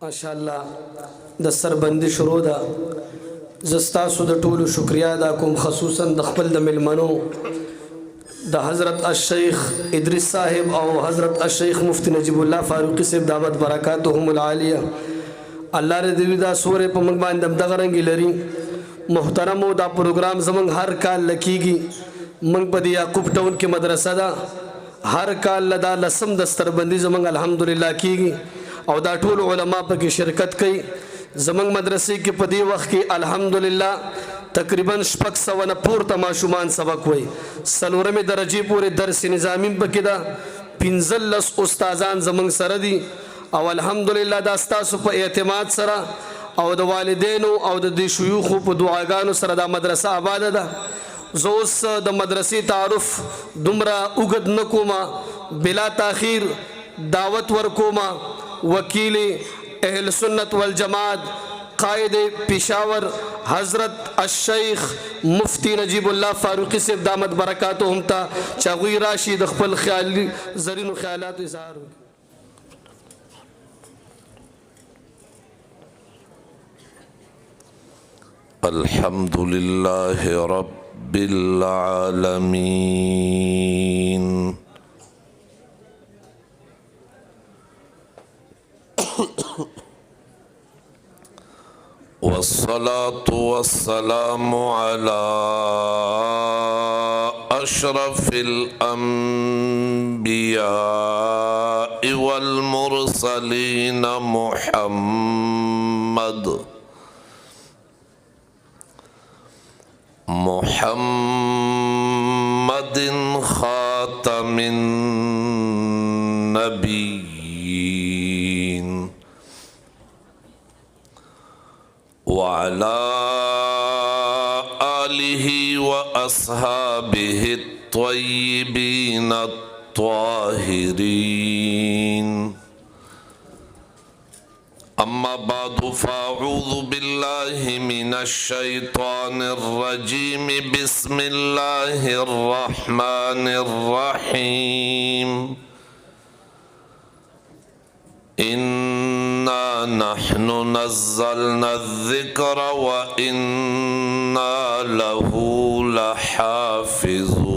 माशाअल्लाह د सरबندي شروع ده زستا سود ټولو شکریا دا کوم خصوصا د خپل د ملمنو د حضرت الشیخ ادریس صاحب او حضرت الشیخ مفتی نجیب الله فاروقی صاحب دعوت برکاتهم العالیه الله رضی دا سورې په موږ باندې دغه رنګ لري محترمو دا پروګرام زمنګ هر کال لکېږي موږ په یعقوب ټاون کې مدرسه ده هر کال لدا لسم دستربندي زمنګ الحمدلله کېږي او دا ټول علما پکې شرکت کوي زمنګ مدرسې کې په دې وخت کې الحمدلله تقریبا 600 نه پورته ماشومان سبق وای سلورمې درجه پورې درس نظامی پکې دا 15 استادان زمنګ سره دي او الحمدلله دا تاسو په اعتماد سره او د والدینو او د شيوخ په دعاګانو سره دا مدرسه آباد ده زوس د مدرسې تعارف دمرا وګد نکوما بلا تاخير دعوت ورکوما وکیل اهل سنت والجماعت قائد پشاور حضرت الشیخ مفتی نجیب الله فاروقی صاحب دامت برکاتهم تا چاغوی راشي د خپل خیالي زرینو خیالات اظهار الحمد لله رب العالمين والصلاة والسلام على أشرف الأنبياء والمرسلين محمد خاتم النبيين وعلى آله وأصحابه الطيبين الطاهرين أما بعد فأعوذ بالله من الشيطان الرجيم بسم الله الرحمن الرحيم إنا نحن نزلنا الذكر وإنا له لحافظون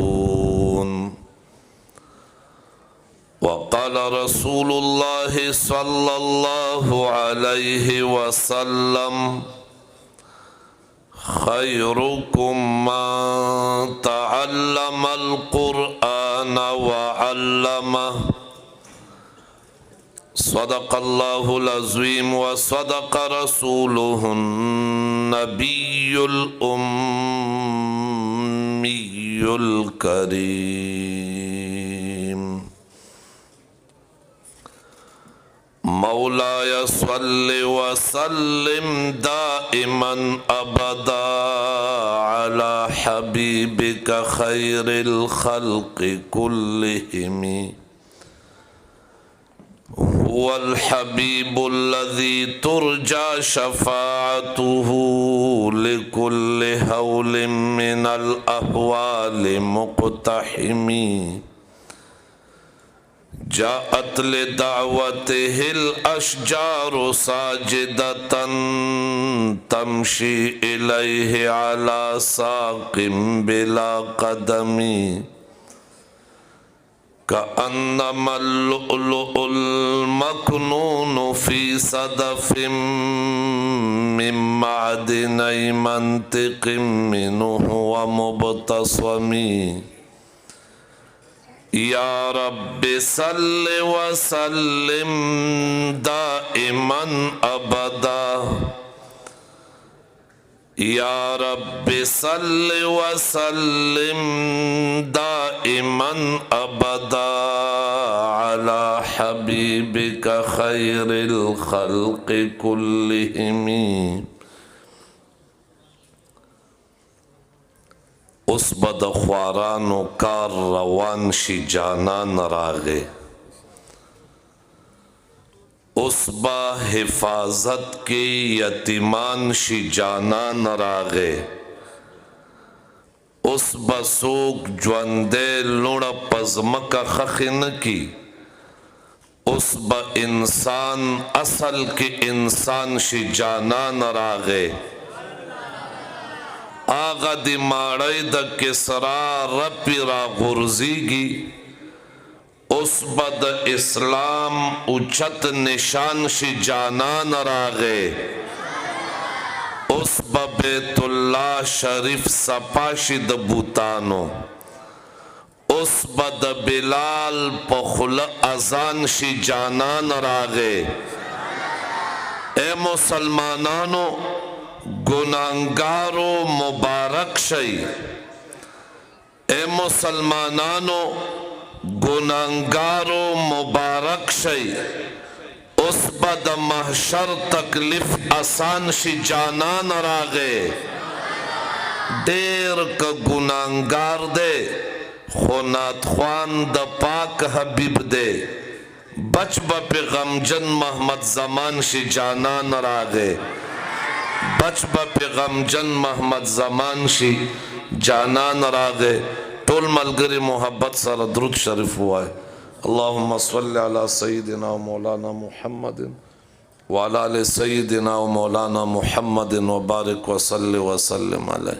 وقال رسول الله صلى الله عليه وسلم خيركم من تعلم القرآن وعلمه صدق الله العظيم وصدق رسوله النبي الأمي الكريم مولاي صل وسلم دائما أبدا على حبيبك خير الخلق كلهم هو الحبيب الذي ترجى شفاعته لكل هول من الأهوال مقتحم جاءت لدعوته الأشجار ساجدة تمشي إليه على ساق بلا قدم كأنما اللؤلؤ المكنون في صدف من معدني منطق منه ومبتصم يا رب صل وسلم دائما أبدا يا رب صل وسلم دائما أبدا على حبيبك خير الخلق كلهم اس بد خوارانو کار روان شي جانان راغه اس با حفاظت کے یتیمان شي جانان راغه اس بسوک جوندے لوڑا پزمکا خخن کی اوس به انسان اصل کې انسان شي جانان راغې آغا دی ماړی د کسرا رپی را غورځيږي اوس به د اسلام اوچت نشان شي جانان راغې اوس به بیت الله شریف صفا شي د بوتانو اوس به د بلال په خوله اذان شي جانان راغې اے مسلمانانو گناہگارو مبارک شئی اے مسلمانانو گناہگارو مبارک شئی اس بد محشر تکلیف آسان شی جانان راغے دیر کا گناہگار دے خونات خوان دا پاک حبیب دے بچ با پیغم جن محمد زمان شی جانان راغے بچ با پیغم جن محمد زمان شي جانان راغے ټول ملګری محبت سره درود شریف وای اللهم صل علی سیدنا و مولانا محمد وعلى آل سیدنا و مولانا محمد وبارک وصلی وسلم علیه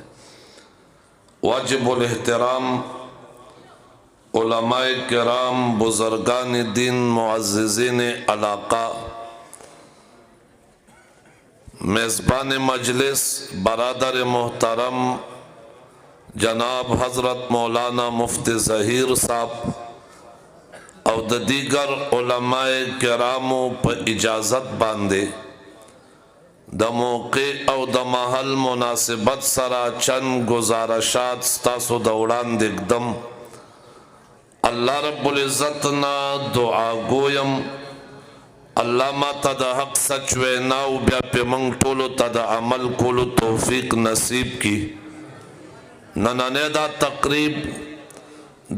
واجب الاحترام علماء کرام بزرگان دین معززین علاقہ میزبان مجلس برادر محترم جناب حضرت مولانا مفتی ظہیر صاحب او د دیگر علماء کرامو په اجازت باندې د موقع او د محل مناسبت سره چند گزارشات ستاسو د وړاندې کړم الله رب العزت نا دعا گویم اللہ ما تا دا حق سچ ویناو بیا پی منگ ٹولو تا دا عمل کولو توفیق نصیب کی ننانے دا تقریب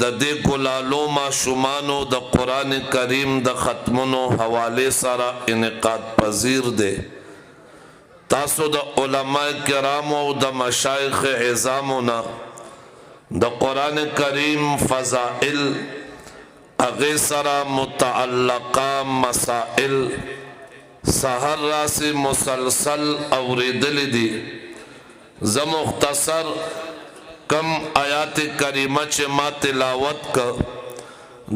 دا دے گلالو ما شمانو دا قرآن کریم دا ختمونو حوالے سارا انعقاد پذیر دے تاسو دا علماء کرامو دا مشایخ عظامونا دا قرآن کریم فضائل اغیسرا متعلقہ مسائل سحر راسی مسلسل اوریدل دی ز مختصر کم آیات کریمہ چھ ما تلاوت کا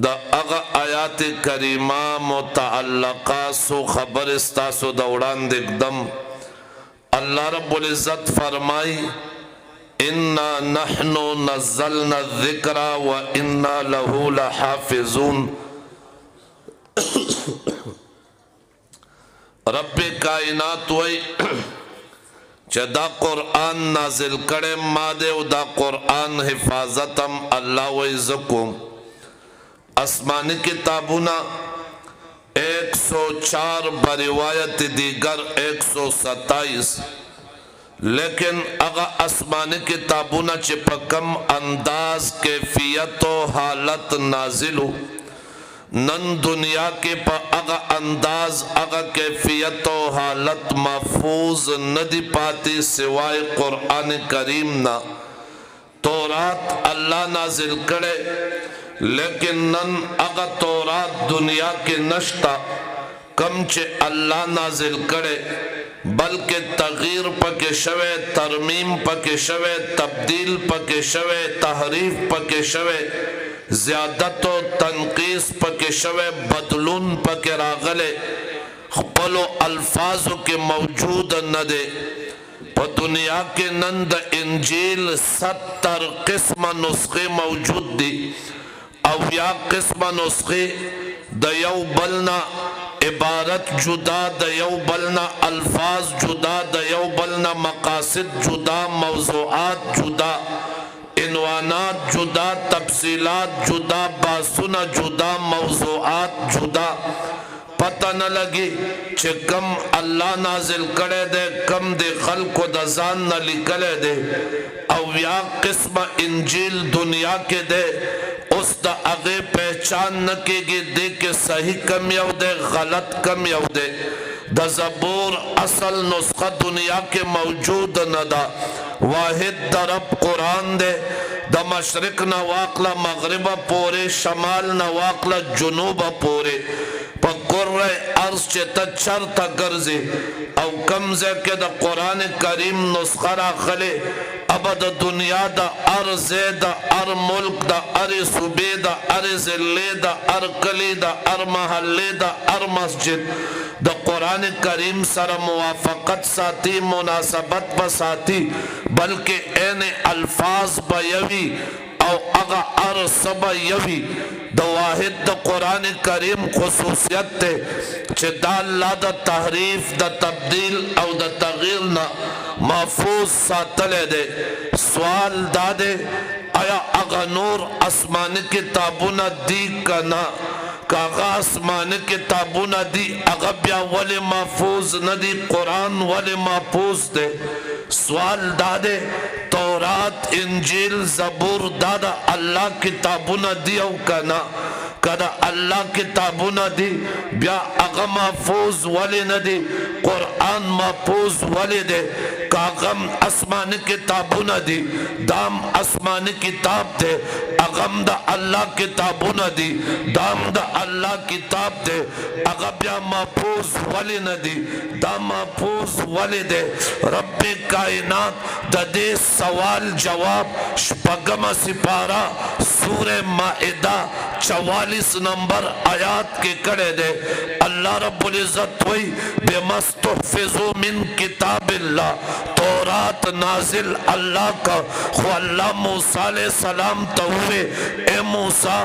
دا اغا آیات کریمہ متعلقہ سو خبر استاسو دوڑان دکدم اللہ رب العزت فرمائی اِنَّا نَحْنُ نَزَّلْنَا الذِّكْرَ وَإِنَّا لَهُ لَحَافِظُونَ رب کائنات وی چه دا قرآن نازل کرے مادے و دا قرآن حفاظتم اللہ وی زکم اسمانی کتابونا 104 بروایت دیگر 127 لیکن اگا اسمانی کتابونا چی پکم انداز کیفیت و حالت نازلو نن دنیا کے پا اگا انداز اگا کیفیت و حالت محفوظ ندی پاتی سوائے قرآن کریم نا تورات اللہ نازل کرے لیکن نن اگا تورات دنیا کے نشتا کم چے اللہ نازل کرے بلکہ تغییر پکے شوے ترمیم پکے شوے تبدیل پکے شوے تحریف پکے شوے زیادت و تنقیص پکے شوے بدلون پکے راغلے خپلو الفاظوں کے موجود نہ دے پا دنیا کے نند انجیل 70 قسم نسخے موجود دی او یا قسم نسخے دا یو بلنا عبارت جدا دا یو بلنا الفاظ جدا دا یو بلنا مقاصد جدا موضوعات جدا عنوانات جدا تفصیلات جدا باسنا جدا موضوعات جدا پتہ نہ لگی چھے کم اللہ نازل کرے دے کم دے خلق و دزان نہ لکلے دے او یا قسم انجیل دنیا کے دے اس دا اگے پہچان نہ کے گی دے کہ صحیح کم یو دے غلط کم یو دے دا زبور اصل نسخہ دنیا کے موجود نہ دا واحد دا رب قرآن دے دا مشرق نہ واقلا مغرب پورے شمال نہ واقلا جنوب پورے پکر عرض چه تا چرتا گرزی او کمزے کے دا قرآن کریم نسخہ راخلے ابا دا دنیا دا ار زید دا ار ملک دا ار صوبے دا ار ضلع دا ار کلی دا ار محلے دا ار مسجد دا قرآن کریم سر موافقت ساتھی مناسبت بساتی بلکہ این الفاظ بیوی او اگا ار سب یوی دا واحد دا قرآن کریم خصوصیت تے چه دا اللہ دا تحریف دا تبدیل او دا تغییر نا محفوظ ساتلے دے سوال دا دے آیا اگا نور اسمانی کتابونا دی کنا کاغا اسمانی کتابونا دی اگا بیا ولی محفوظ ندی قرآن ولی محفوظ دے سوال دا دے تورات انجیل زبور دادا اللہ کتابونا دی او کنا کدا اللہ کتابونا دی بیا اگا محفوظ ولی ندی قرآن محفوظ ولی دے کاغم اسمانی کتابونا دی دام اسمانی کتاب دے اغم دا اللہ کتابونا دی دام دا اللہ کتاب دے اگا بیا محفوظ ولی ندی دا محفوظ ولی دے رب کائنات دا دے سوال جواب شپگم سپارہ سورہ مائدہ 44 نمبر آیات کے کڑے دے اللہ رب العزت ہوئی بے مستحفظو من کتاب اللہ تورات نازل اللہ کا خو اللہ موسیٰ علیہ السلام تا ہوئے اے موسیٰ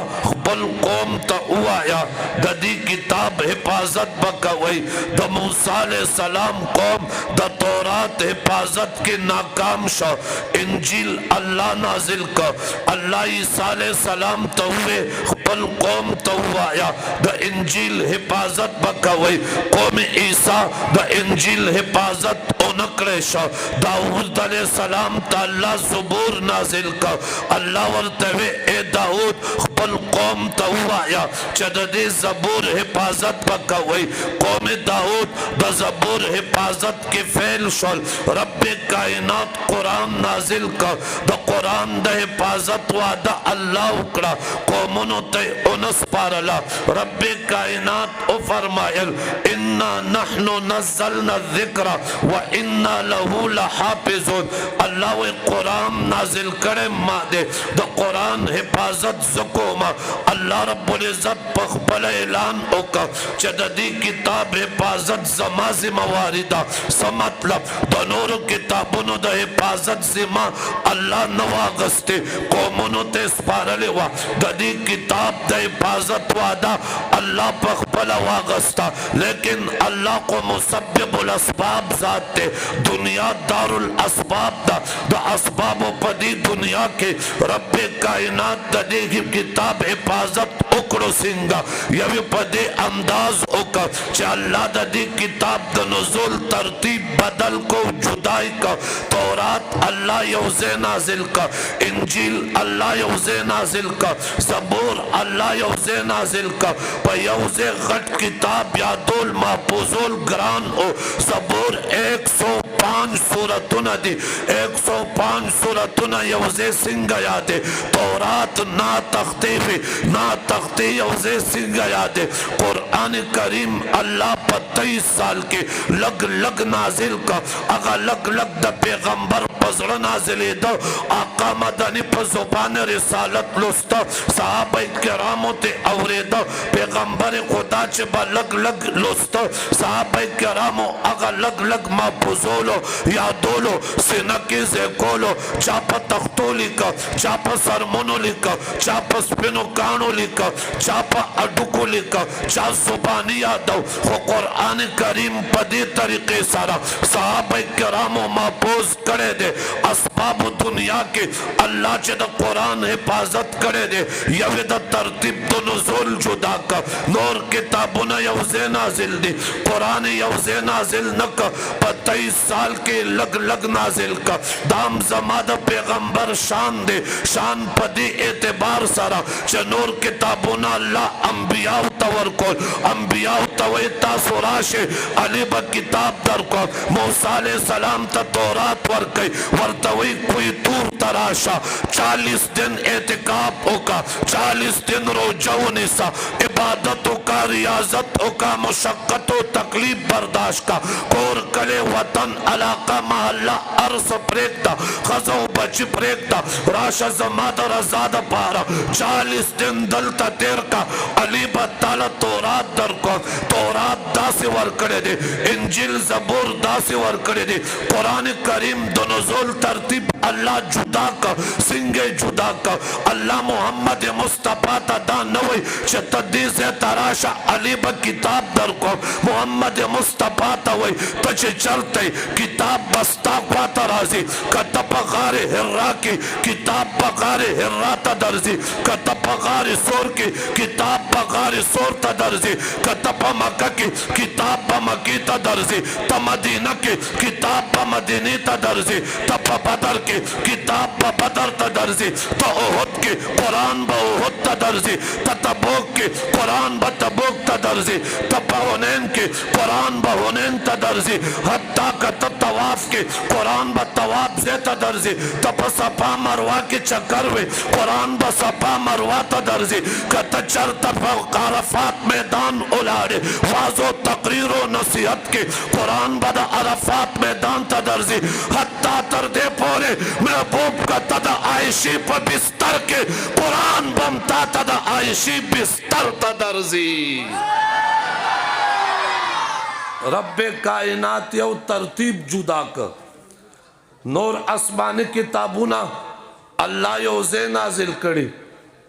بل قوم تا ہوایا دا دی کتاب حفاظت بکا ہوئی دا موسیٰ علیہ السلام قوم دا تورات حفاظت کے ناکام شا انجیل اللہ نازل کا اللہ عیسیٰ علیہ السلام تا ہوئے بل قوم تا ہوایا دا انجیل حفاظت بکا ہوئی قوم عیسیٰ دا انجیل حفاظت اونکڑے شا داؤد علیہ السلام تا اللہ زبور نازل کا اللہ ورتوے اے داؤد بل قوم تا ہوایا چدد زبور حفاظت بکا ہوئی قوم داؤد دا زبور حفاظت کے فعل شل رب کائنات قرآن نازل کا دا قرآن دا حفاظت وعدہ اللہ اکڑا قومنو تے انس پارلا رب کائنات او فرمائل انا نحنو نزلنا الذکر و انا لہو لحافظون اللہ و قرآن نازل کرے مادے دا قرآن حفاظت زکوما اللہ رب العزت پخبل اعلان اوکا چددی کتاب حفاظت زماز مواردہ سمطلب دنور کتابونو دا حفاظت زما اللہ نواغستے قومونو تے سپارلے وا ددی کتاب دا حفاظت وادا اللہ پخبل واغستا لیکن اللہ کو مسبب الاسباب ذات تے دنیا دار الاسباب دا دا اسباب و پدی دنیا کے رب کائنات دا دیگی کتاب حفاظت اکڑو سنگا یوی پدی انداز اکا چا اللہ دا دی کتاب دا نزول ترتیب بدل کو جدائی کا تورات اللہ یوزے نازل کا انجیل اللہ یوزے نازل کا زبور اللہ یوزے نازل کا پا یوزے غٹ کتاب یادول محفوظول گران ہو زبور 105 سورتون دی 105 سورتون یوزے سنگا یادے تورات نا تختی بھی نا تختی یوزے سنگا یادے قرآن کریم اللہ 23 سال کے لگ نازل کا اگا لگ دا پیغمبر پزر نازلی دا آقا مدنی پر زبان رسالت لستا صحابہ کرامو تے اوری دا پیغمبر خدا چبا لگ لستا صحابہ کرامو اگا لگ محفوظولو یادولو سنکی زیکولو چاپا تختو لکا چاپا سرمونو لکا چاپا سپنو کانو لکا چاپا اڈکو لکا چا زبانی یادو خو قرآن کریم پدی طریقے سارا صحابہ کرامو محفوظ کرے دے اسباب دنیا کے اللہ چے دا قرآن حفاظت کرے دے یوی دا ترتیب دو نزول جدا کا نور کتابونا یوزے نازل دی قرآن یوزے نازل نکا 23 سال साल के लग लग नाजिल का दाम जमाद पैगंबर शान दे शान पदी एतबार सारा चनूर किताबुना अल्लाह अंबिया तवरकुल अंबिया तवैता सुराशे अली ब किताब दर को मूसा अलैहि सलाम त तौरात वर कई वर्तवी कोई तूर तराशा 40 दिन एतिकाफ होका 40 दिन रोजा निसा इबादतों का रियाजतों का मुशक्कतों तकलीफ बर्दाश्त का कोर कले वतन अलाका महल्ला अर्स प्रेकता खजो बच प्रेकता राशा जमात रजाद पारा 40 दिन दलता तेर का अली बताला तौरात दर को तौरात दासी वर करे दे इंजिल जबूर दासी वर करे दे कुरान करीम दोनों तरतीब अल्लाह जुदा का सिंगे जुदा का अल्लाह मोहम्मद मुस्तफा ता नवई चतदीस तराशा अली ब किताब दर को मोहम्मद मुस्तफा तवई तचे चलते किताब बस्ता पाता राजी कतप गारे हिर्रा की किताब बगारे हिर्रा तदर्जी कतप गारे सोर की किताब बगारे सोर तदर्जी कतप मक्का की किताब मक्की तदर्जी तमदीना की किताब मदीनी तदर्जी तप बदर की किताब बदर तदर्जी तो ओहद की कुरान ब ओहद तदर्जी तबूक की कुरान ब तबूक तदर्जी तब हुनैन के कुरान ब हुनैन तदर्जी हत्ता का तवाफ के कुरान ब तवाफ से तदर्जी तब सफा मरवा के चक्कर में कुरान ब सफा मरवा तदर्जी कतचर तब अरफात मैदान उलाड़े वाजो तकरीरो नसीहत के कुरान ब अरफात मैदान तदर्जी हत्ता तर दे पोरे महबूब का तद आयशी पर बिस्तर के कुरान बमता तद आयशी बिस्तर तदर्जी रब्बे कायनात यौ तरतीब जुदा कर नूर आसमानी किताबुना अल्लाह योजे नाजिल करी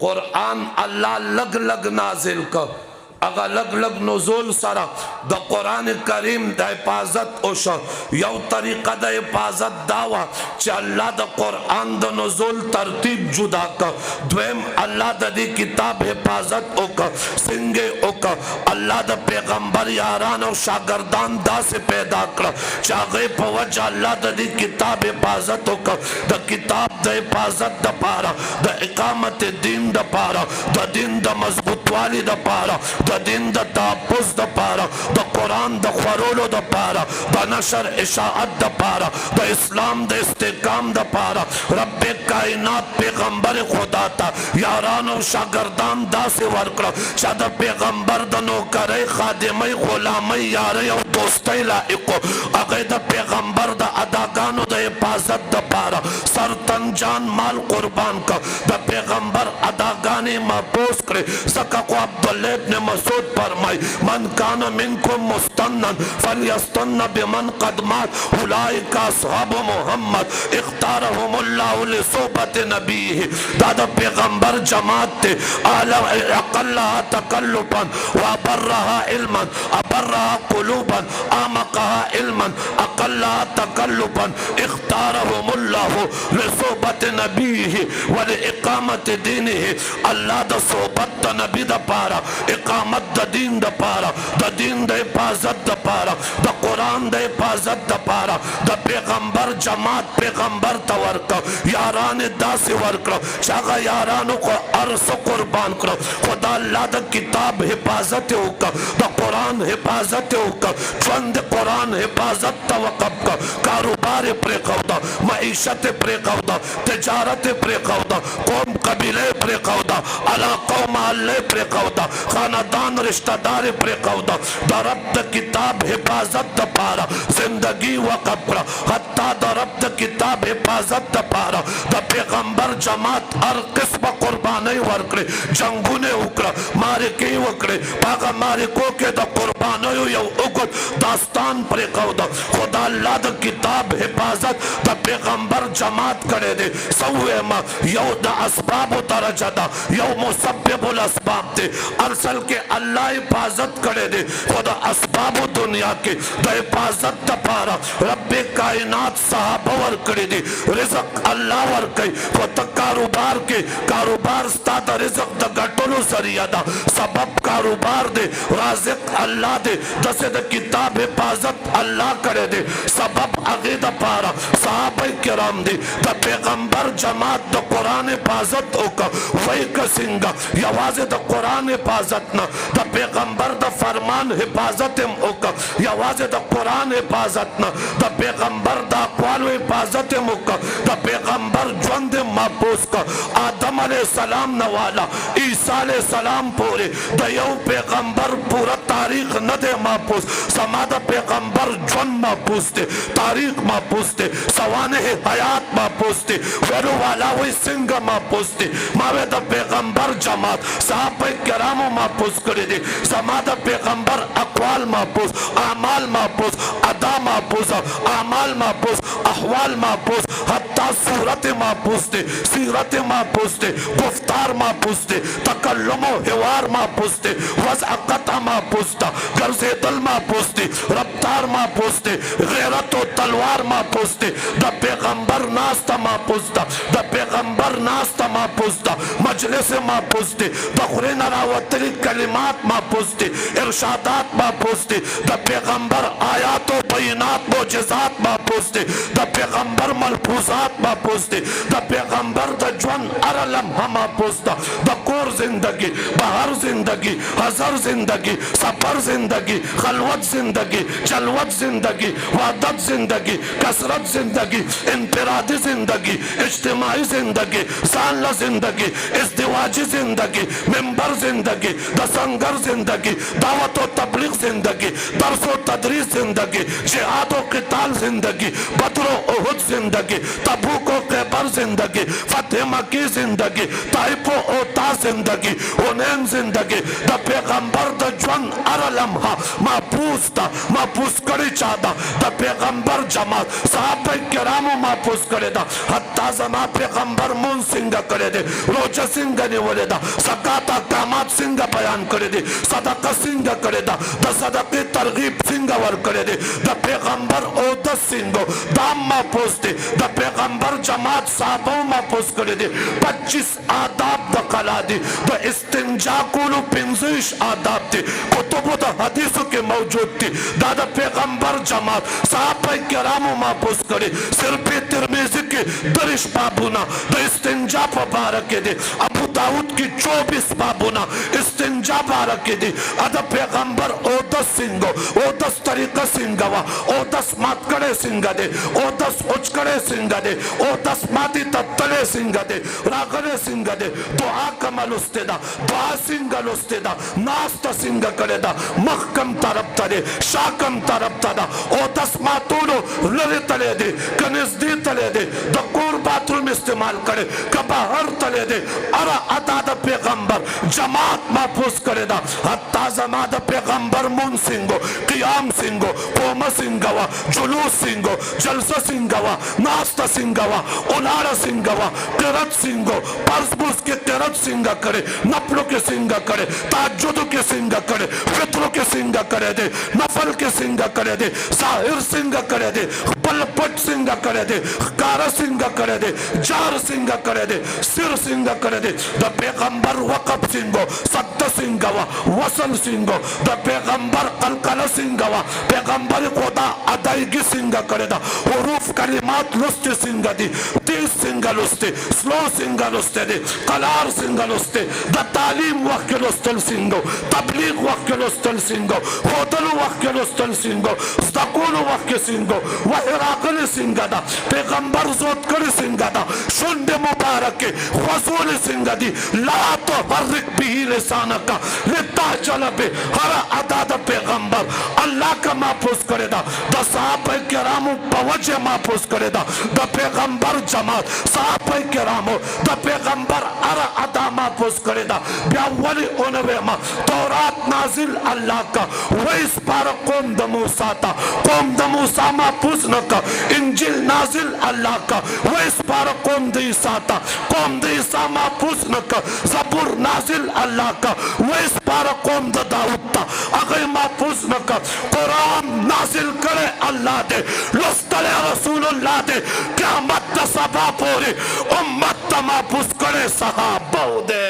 कुरान अल्लाह लग लग नाजिल कर अगर लग लग नज़ुल सारा द कुरान करीम द हिफाजत ओशा यौ तरीका द हिफाजत दावा च अल्लाह द कुरान द नज़ुल तरतीब जुदा का द्वेम अल्लाह द दी किताब हिफाजत ओका सिंगे ओका अल्लाह द पैगंबर यारान और शागिर्दान दा से पैदा कर चागे पवज अल्लाह द दी किताब हिफाजत ओका द किताब द हिफाजत द पारा द इकामत दीन द पारा द दिन द मजबूत वाली द पारा द दिन द तापुस द पारा द कुरान द खरोलो द पारा द नशर इशाअत द पारा द इस्लाम द इस्तेकाम द पारा रब्बे कायनात पैगंबर खुदा ता यारान और शागिर्दान दा से वर्करा शाद पैगंबर द नौकरे खादिमे गुलामे यारे और दोस्ते लाइको अगे द पैगंबर द अदागानो द हिफाजत द पारा सर तन जान माल कुर्बान का द पैगंबर अदागाने महफूज करे सका को अब्दुल्लाह इब्न मसूद फरमाई मन कान मिनकुम मुस्तन्नन फलयस्तन्न बिमन कद मात उलाइका अस्हाब मोहम्मद इख्तारहुमुल्लाहु लिसुहबत नबीही दादा पैगंबर जमात थे आला अकल्लहा तकल्लुबन व अबर्रहा इल्मन अबर्रहा कुलूबन आमकहा इल्मन अकल्लहा तकल्लुबन इख्तारहुमुल्लाहु लिसुहबत नबीही व लिइकामत दीनिही अल्लाह द सोहबत द नबी द पारा इकामत द दीन द पारा द दीन द हिफाजत द पारा द कुरान द हिफाजत द पारा द पैगंबर जमात पैगंबर तवर का यारान दास वर्कर चागा यारानों को अर्स कुर्बान करो खुदा अल्लाह द किताब हिफाजत होका द कुरान हिफाजत होका चंद कुरान हिफाजत तवकब का कारोबार प्रेखौदा मईशत प्रेखौदा तिजारत प्रेखौदा कौम कबीले प्रेखौदा अलाक़ों महल्ले प्रेखौदा खानदान रिश्तेदार प्रेखौदा दरब्द किताब हिफाजत द पारा जिंदगी वक़फ़ करा हत्ता दरब्द किताब हिफाजत द पारा द पैगंबर जमात हर किस्म कुर्बानी वर्करे जंगू ने उकरा मारे के वकरे पागा मारे को के द कुर्बानी यो उगत दास्तान प्रेखौदा खुदा अल्लाह द किताब हिफाजत द पैगंबर जमात करे दे सवे मा यो द असबाब तरजदा यो मुसब्बिबुल असबाब दे अरसल के अल्लाह हिफाजत करे दे खुदा असबाब दुनिया के द हिफाजत द पारा रब्बे कायनात साहब वर करे दे रिज़्क़ अल्लाह वर कई खुदा कारोबार के कारोबार स्ता द रिज़्क़ द गटलो जरिया दा सबब कारोबार दे राज़िक अल्लाह दे दसे द किताब हिफाजत अल्लाह करे दे सबब अक़ीदा पारा सहाबा किराम दे द पैगंबर जमात द कुरान हिफाजत ओका वही कसिंगा यवाज़े द कुरान हिफाजत ना द पैगंबर द फरमान हिफाजत ओका यवाज़े द कुरान हिफाजत ना द पैगंबर द अक़वाल हिफाजत ओका द पैगंबर जंद महफूज का आदम अलैहिस्सलाम नवाला ईसा अलैहिस्सलाम पूरे द यौ पैगंबर पूरा तारीख न दे महफूज समाद पैगंबर जन महफूज थे तारीख महफूज थे सवाने हयात महफूज थे वेरो वाला वही सिंग महफूज थे मावे द पैगंबर जमात साहबे किराम महफूज करे दे समाद पैगंबर अक़वाल महफूज आमाल महफूज अदा महफूज आमाल महफूज अहवाल महफूज हत्ता सूरत महफूज थे सीरत महफूज थे गुफ्तार महफूज थे तकल्लुम हिवार महफूज थे वज़अक़त महफूज था गर्ज़े दिल महफूज थे रफ्तार महफूज थे गैरत व तलवार महफूज थे द पैगंबर नास्ता महफूज था द पैगंबर नास्ता महफूज था मजलिस महफूज थे बखुरे नरावतरी कलिमात महफूज थे इरशादात महफूज थे द पैगंबर आयात व बयनात मोजज़ात महफूज थे द पैगंबर मलफूज़ात महफूज थे द पैगंबर द जवान अर लम्हा महफूज था द कोर जिंदगी बाहर जिंदगी हज़र जिंदगी सफर जिंदगी खलवत जिंदगी जलवत जिंदगी वादत जिंदगी कसरत जिंदगी इंफरादी जिंदगी इज्तिमाई जिंदगी साला जिंदगी इज़्दिवाजी जिंदगी मिंबर जिंदगी दसंगर जिंदगी दावत व तबलीग जिंदगी दर्स व तदरीस जिंदगी जिहाद व क़िताल जिंदगी बद्र व उहुद जिंदगी तबूक व खैबर जिंदगी फतह मक्की जिंदगी ताइफ व ओता जिंदगी हुनैन जिंदगी द पैगंबर द जवान अर लम्हा महफूज था महफूज करे चाहता द पैगंबर जमात साहबा किराम महफूज करे दा हत्ता ज़मा पैगंबर मुन सिंग करे दे रोजा सिंग ने बोले दा ज़कात कामात सिंग बयान करे दे सदका सिंग करे दा द सदके तरगीब सिंग वर करे दे द पैगंबर ओदस सिंगो दाम महफूज थे द पैगंबर जमात साहबा महफूज करे दे 25 आदाब द कला दे द इस्तिंजा कुलु 25 आदाब थे कुतुब द हदीसों के मौजूद थी दादा पैगंबर जमात साहबा किराम महफूज करे सिर्फ तिरमिज़ी के दरिश बाबुना द इस्तिंजा मुबारक दे अबू दाऊद की 24 बाबुना इस्तिंजा बारक दे अद पैगंबर ओदस सिंगो ओदस तरीका सिंगवा ओदस मातकड़े सिंग दे ओदस उचकड़े सिंग दे ओदस माती तत्तले सिंग दे रागले सिंग दे दुआ कमल उस्तेदा दुआ सिंगल उस्तेदा नास्त सिंग करे दा महकम तरफ तले शाकम तरफ तदा ओदस मातूनो लरे तले दे कनिज़दी तले दे दकोर बाथरूम इस्तेमाल करे कबाहर तले दे अरा अदाद पैगंबर जमात महफूज करे दा हत्ता ज़माद पैगंबर मुन सिंगो क़ियाम सिंगो कोमा सिंगवा जुलूस सिंगो जलसा सिंगवा नास्ता सिंगवा उलाड़ा सिंगवा किरत सिंगो पर्सबुस के किरत सिंगा करे नफलों के सिंगा करे ताज्जुद के सिंगा करे फित्रों के सिंगा करे दे नफल के सिंगा करे दे साहिर सिंगा करे दे पलपट सिंगा करे दे कार सिंगा करे दे जार सिंगा करे दे सिर सिंगा करे दे द पैगंबर वक़फ सिंगो सत्ता सिंगवा वसल सिंगो द पैगंबर कलकला सिंगवा पैगंबर खुदा अदायगी सिंगा करे दा हुरूफ कलिमात लुस्ते सिंगा दी तेज सिंगा लुस्ते स्लो सिंगा लुस्ते दे कलार सिंगा लुस्ते द तालीम वक्त लुस्तल सिंगो तबलीग वक्त लुस्तल सिंगो होतल वक्त लुस्तल सिंगो ज़कून वक्त सिंगो वहिराकल सिंगा दा पैगंबर जोत करे सिंगा दा शुंडे मुबारक के वसूल सिंगा दी ला तो हर्रिक बिही लिसानका लिताजल पे हर अदाद पैगंबर अल्लाह का महफूज करे दा द साहबा किराम बवजह महफूज करे दा द पैगंबर जमात साहबा किराम द पैगंबर अर अदा महफूज करे दा ब्यावली उनवे मा तौरात नाजिल अल्लाह का वैस पार कौम द मूसा था कौम द मूसा महफूज न का इंजिल नाजिल अल्लाह का वैस पार कौम द ईसा था कौम द ईसा महफूज न का ज़बूर नाजिल अल्लाह का वैस पार कौम द दाऊद था अगर महफूज न का कुरान नाजिल करे अल्लाह दे लुस्तले रसूलुल्लाह दे क़यामत द सबा पूरी उम्मत द महफूज करे सहाबा दे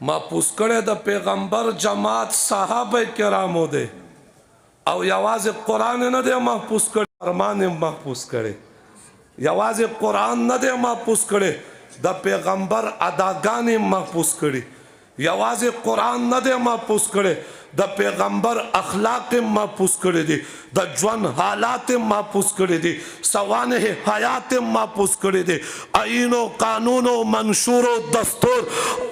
محفوظ کړي د پیغمبر جماعت صحابه کرامو دی او یوازې قرآن نه دی محفوظ کړي ارمان یې محفوظ کړي یوازې قرآن نه دی محفوظ کړي د پیغمبر اداګانې محفوظ کړي یوازې قرآن نه دی محفوظ کړي د پیغمبر اخلاق محفوظ کړي دي د ژوند حالات محفوظ کړي دي سوانح حیات محفوظ کړي دي آئین و قانون و منشور و دستور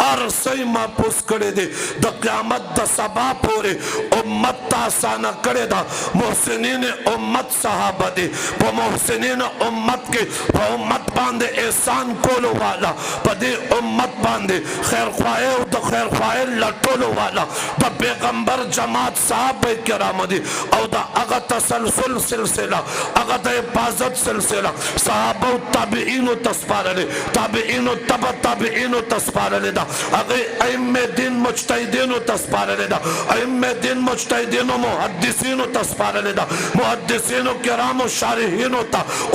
ارسي محفوظ کړي دي د قیامت د سبا پورې امت ته آسانه کړي دا محسنین امت صحابه دي په محسنین امت کې په امت باندې احسان کولو والا په دې امت باندې خیر خواه او د خیر خواه لټولو والا د پیغمبر جماعت صحابه کرام دي او دا هغه تسلسل سلسله هغه د حفاظت سلسله صحابه او تابعین او تسپارلې تابعین او تبع تابعین او تسپارلې دا هغه ائمه دین مجتهدین او تسپارلې دا ائمه دین مجتهدین او محدثین او تسپارلې دا محدثین کرام او شارحین او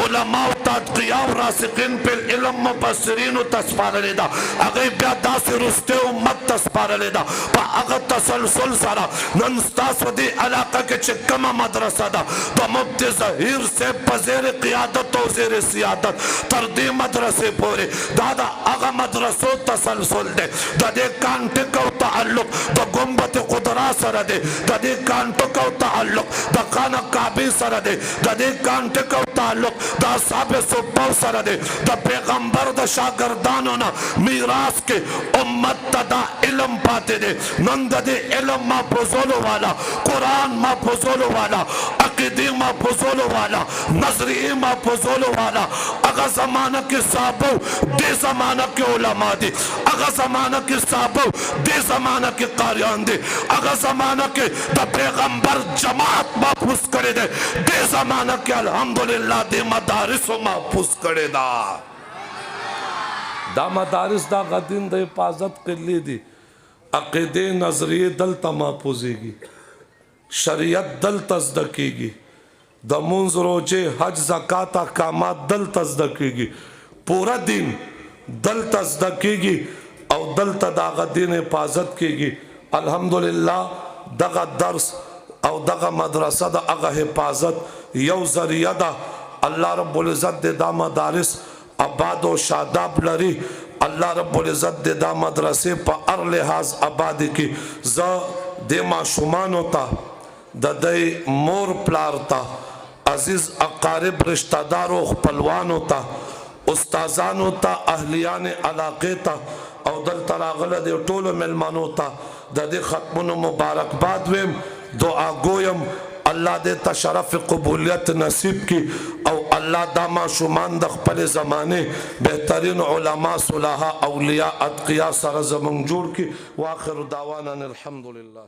علماء او تدقیق او راسخین په علم مفسرین او تسپارلې دا هغه بیا داسې رسته امت تسپارلې دا په هغه تسلسل سره نن ستاسو دی علاقه کې چې کومه مدرسه ده د مفتی ظهیر صاحب په زیر قیادت او زیر سیادت تر دې مدرسې پورې دا د هغه مدرسو تسلسل دی د دې کانټک او تعلق د ګنبد قدرا سره دی د دې کانټک او تعلق د خانه کعبې سره دی د دې کانټک او تعلق د اصحاب صفو سره دی د پیغمبر د شاګردانو نه میراث کې امت ته دا علم پاتې دی نن د دې علم محفوظولو والا قرآن محفوظولو والا عقیدی محفوظولو والا نظریه محفوظولو والا اگا زمانہ کے صحابو دے زمانہ کے علماء دے اگا زمانہ کے صحابو دے زمانہ کے قاریان دے اگا زمانہ کے دا پیغمبر جماعت محفوظ کرے دے دے زمانہ کے الحمدللہ دے مدارس محفوظ کرے دا مدارس دا غدین دا حفاظت کلی دی عقیدے نظریه دلته محفوظیږي شریعت دلته زده کیږي د مونځ روزه حج زکات احکامات دلته زده کیږي پورا دین دلته زده کیږي او دلته دغه دین حفاظت کیږي الحمدلله دغه درس او دغه مدرسه د هغه حفاظت یو ذریعہ ده الله رب العزت د مدارس آباد و شاداب لري الله رب العزت دا مدرسې په هر لحاظ آباد کی ز د ماشومانو ته د دې مور پلار ته عزیز اقارب رشتہ دارو خپلوانو ته استادانو ته اهلیان علاقې ته او دلته راغله د ټولو ملمانو ته د دې ختمونو مبارکباد ویم دعا گویم اللہ دے تشرف قبولیت نصیب کی او اللہ داما شمان د خپل زمانے بہترین علماء صلحاء اولیاء اتقیاء سر زمون جوڑ کی واخر دعوانا الحمدللہ